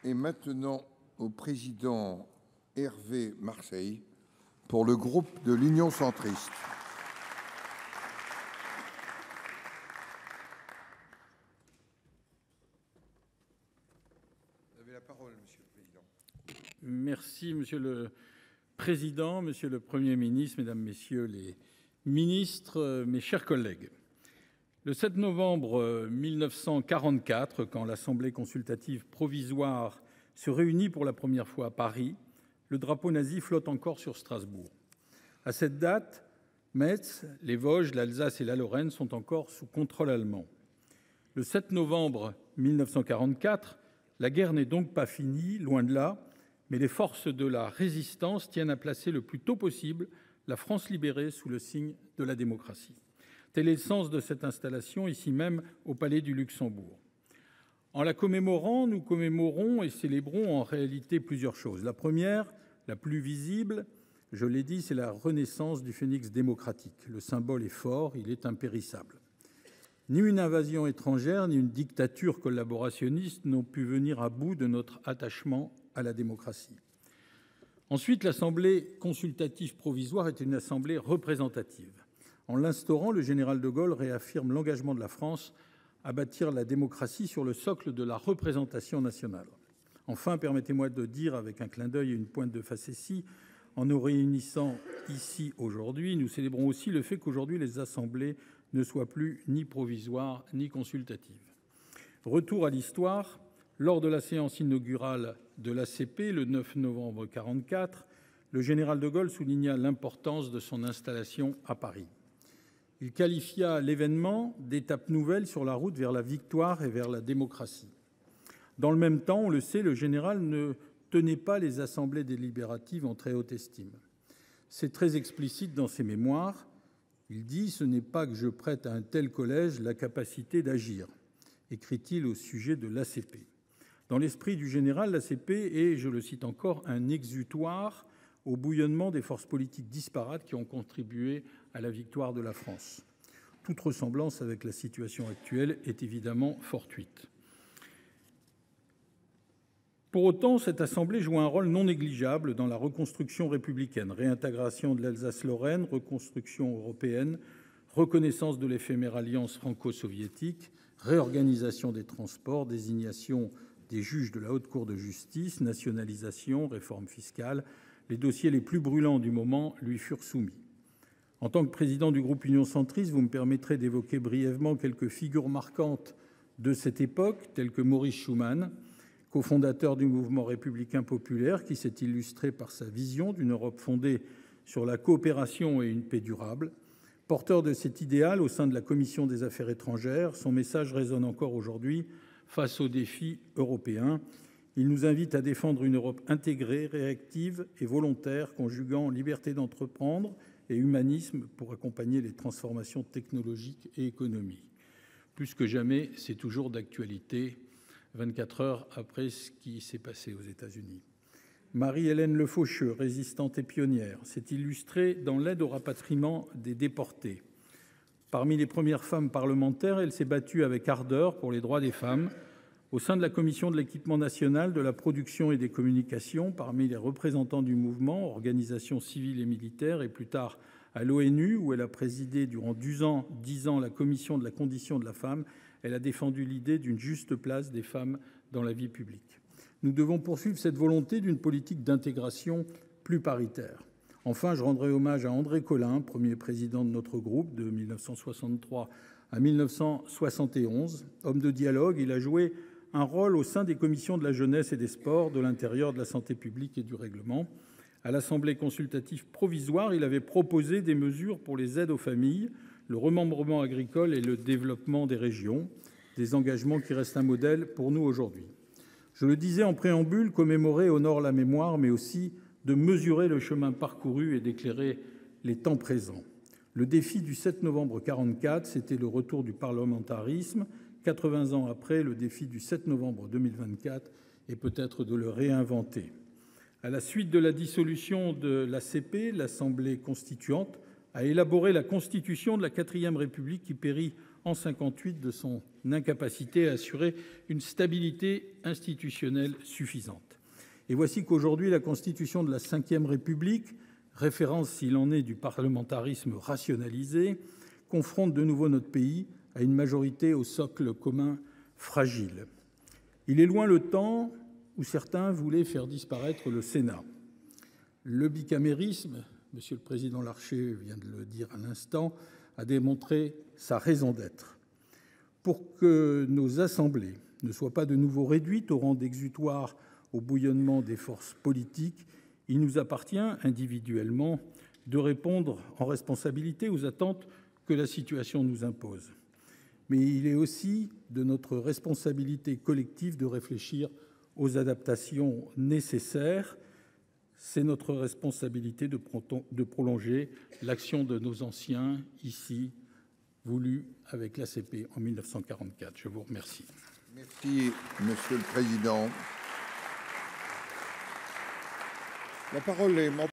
est maintenant au président Hervé Marseille pour le groupe de l'Union centriste. Vous avez la parole, Monsieur le Président. Merci, Monsieur le Président, Monsieur le Premier ministre, Mesdames, Messieurs les ministres, mes chers collègues. Le 7 novembre 1944, quand l'Assemblée consultative provisoire se réunit pour la première fois à Paris, le drapeau nazi flotte encore sur Strasbourg. À cette date, Metz, les Vosges, l'Alsace et la Lorraine sont encore sous contrôle allemand. Le 7 novembre 1944, la guerre n'est donc pas finie, loin de là, mais les forces de la résistance tiennent à placer le plus tôt possible la France libérée sous le signe de la démocratie. Tel est le sens de cette installation, ici même au Palais du Luxembourg. En la commémorant, nous commémorons et célébrons en réalité plusieurs choses. La première, la plus visible, je l'ai dit, c'est la renaissance du phénix démocratique. Le symbole est fort, il est impérissable. Ni une invasion étrangère, ni une dictature collaborationniste n'ont pu venir à bout de notre attachement à la démocratie. Ensuite, l'Assemblée consultative provisoire est une assemblée représentative. En l'instaurant, le général de Gaulle réaffirme l'engagement de la France à bâtir la démocratie sur le socle de la représentation nationale. Enfin, permettez-moi de dire, avec un clin d'œil et une pointe de facétie, en nous réunissant ici aujourd'hui, nous célébrons aussi le fait qu'aujourd'hui les assemblées ne soient plus ni provisoires ni consultatives. Retour à l'histoire, lors de la séance inaugurale de l'ACP, le 9 novembre 1944, le général de Gaulle souligna l'importance de son installation à Paris. Il qualifia l'événement d'étape nouvelle sur la route vers la victoire et vers la démocratie. Dans le même temps, on le sait, le général ne tenait pas les assemblées délibératives en très haute estime. C'est très explicite dans ses mémoires. Il dit « Ce n'est pas que je prête à un tel collège la capacité d'agir », écrit-il au sujet de l'ACP. Dans l'esprit du général, l'ACP est, je le cite encore, un exutoire au bouillonnement des forces politiques disparates qui ont contribué à la victoire de la France. Toute ressemblance avec la situation actuelle est évidemment fortuite. Pour autant, cette assemblée joue un rôle non négligeable dans la reconstruction républicaine, réintégration de l'Alsace-Lorraine, reconstruction européenne, reconnaissance de l'éphémère alliance franco-soviétique, réorganisation des transports, désignation des juges de la Haute Cour de justice, nationalisation, réforme fiscale. Les dossiers les plus brûlants du moment lui furent soumis. En tant que président du groupe Union centriste, vous me permettrez d'évoquer brièvement quelques figures marquantes de cette époque, telles que Maurice Schumann, cofondateur du mouvement républicain populaire, qui s'est illustré par sa vision d'une Europe fondée sur la coopération et une paix durable. Porteur de cet idéal au sein de la Commission des Affaires étrangères, son message résonne encore aujourd'hui face aux défis européens. Il nous invite à défendre une Europe intégrée, réactive et volontaire, conjuguant liberté d'entreprendre et humanisme pour accompagner les transformations technologiques et économiques. Plus que jamais, c'est toujours d'actualité, 24 heures après ce qui s'est passé aux États-Unis. Marie-Hélène Le Faucheux, résistante et pionnière, s'est illustrée dans l'aide au rapatriement des déportés. Parmi les premières femmes parlementaires, elle s'est battue avec ardeur pour les droits des femmes. Au sein de la commission de l'équipement national, de la production et des communications, parmi les représentants du mouvement, organisations civiles et militaires, et plus tard à l'ONU, où elle a présidé durant 10 ans la commission de la condition de la femme, elle a défendu l'idée d'une juste place des femmes dans la vie publique. Nous devons poursuivre cette volonté d'une politique d'intégration plus paritaire. Enfin, je rendrai hommage à André Colin, premier président de notre groupe de 1963 à 1971. Homme de dialogue, il a joué un rôle au sein des commissions de la jeunesse et des sports, de l'intérieur, de la santé publique et du règlement. À l'Assemblée consultative provisoire, il avait proposé des mesures pour les aides aux familles, le remembrement agricole et le développement des régions, des engagements qui restent un modèle pour nous aujourd'hui. Je le disais en préambule, commémorer honore la mémoire, mais aussi de mesurer le chemin parcouru et d'éclairer les temps présents. Le défi du 7 novembre 1944, c'était le retour du parlementarisme. 80 ans après, le défi du 7 novembre 2024 est peut-être de le réinventer. À la suite de la dissolution de l'ACP, l'Assemblée constituante a élaboré la Constitution de la 4e République qui périt en 1958 de son incapacité à assurer une stabilité institutionnelle suffisante. Et voici qu'aujourd'hui, la Constitution de la Ve République, référence s'il en est du parlementarisme rationalisé, confronte de nouveau notre pays à une majorité au socle commun fragile. Il est loin le temps où certains voulaient faire disparaître le Sénat. Le bicamérisme, Monsieur le Président Larcher vient de le dire à l'instant, a démontré sa raison d'être. Pour que nos assemblées ne soient pas de nouveau réduites au rang d'exutoires au bouillonnement des forces politiques, il nous appartient individuellement de répondre en responsabilité aux attentes que la situation nous impose. Mais il est aussi de notre responsabilité collective de réfléchir aux adaptations nécessaires. C'est notre responsabilité de prolonger l'action de nos anciens, ici, voulue avec l'ACP en 1944. Je vous remercie. Merci, Monsieur le Président. La parole est maintenant